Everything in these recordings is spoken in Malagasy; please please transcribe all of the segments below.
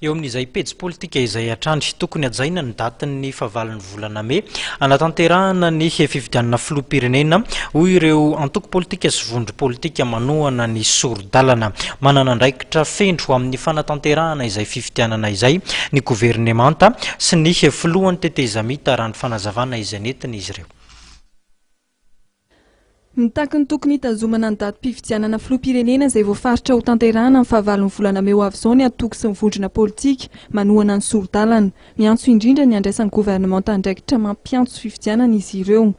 eo amin'izay pejy politika izay atrandry tokony ajaina ny datin'ny fahavalon'ny volana May anatanterahana ny fifidianana filoham-pirenena hoy ireo antoko politika sy vondro politika manohana ny soro-dalana. Manana andraikitra fendro amin'ny fanatanterahana izay fifidianana izay ny governemanta sy ny filohan'ny tetezamita raha ny fanazavana izay nentina izy ireo. Mitaky ny tokony hitazomana ny datim-pifidianana filoham-pirenena izay voafaritra ho tanterahana amin'ny fahavalon'ny volana May ho avy izao ny atoko sy ny vondrona politika manohana ny soro-dalana. Miantso indrindra ny andraisan'ny governemanta andraikitra mampiantso fifidianana izy ireo.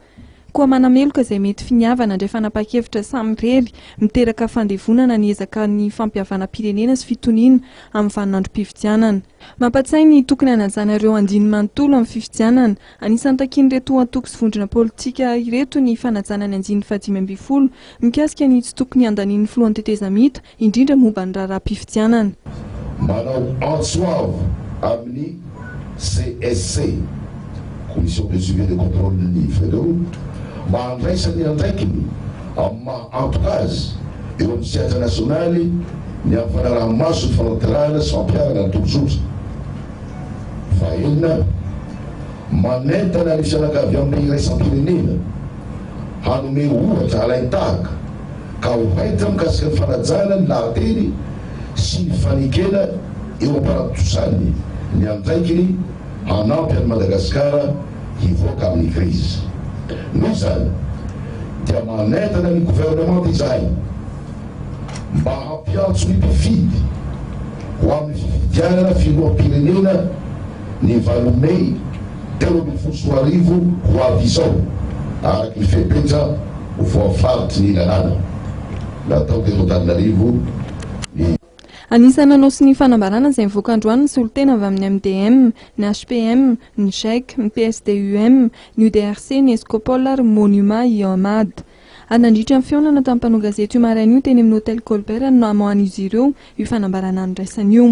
Koa manameloka izay mety finiavana indray fanapa-kevitra samy rery miteraka fandevonana ny ezaka ny fampihavana pirenena sy fitoniana amin'ny vaninandrom-pifidianana. Mampatsiahy ny tokony hanajana ireo andiny manontolo amin'ny fifidianana. Anisan'ny takin'ireto antoko sy vondrona politika ireto ny fanajana ny andiny 520 mikasika ny tsy tokony handanian'ny filohan'ny tetezamita indrindra momba ny raharaha-pifidianana. Manao antsoavo amin'ny CSC, Commission de suivi de contrôle de fédéraux, mahandraisany andraikiny amin'ny maha-antoka azy eo amin'ny siège nasionaly ny amin'ny fanaraha-maso ny fanaterahana sy fampiarana ny tombotsotra. Fahelina manentana ny fianakavy amin'ny iraisam-pirenena hanome ohatra alain-tahaka ka hohaitra mikasika ny fanajana ny lahateny sy ny fanekena eo am-paratosany ny andraikiny hanampy any Madagasikara hivoaka amin'ny krizy. Noho izany dia manentana ny gouvernemanta izay mba hampiantso ny mpifidy ho amin'ny fifidianana filoham-pirenena ny 20 May 2024 ho avy izao araky ny fepetra ho voafaritry ny lalàna. Natao teto Antananarivo Anisany nanao sy ny fanambarana izay mivoaka androany ny solotena avy amin'ny MDM, ny HPM, ny GEC, ny PSDUM, ny UDRC, ny Escopol ary Monuma IOMAD. Ary nandritra amin'ny fionana tamin'ny mpanao gazety io maraina io teny amin'ny hôtel Colbert no hamohan'izy ireo io fanambarana andraisany io.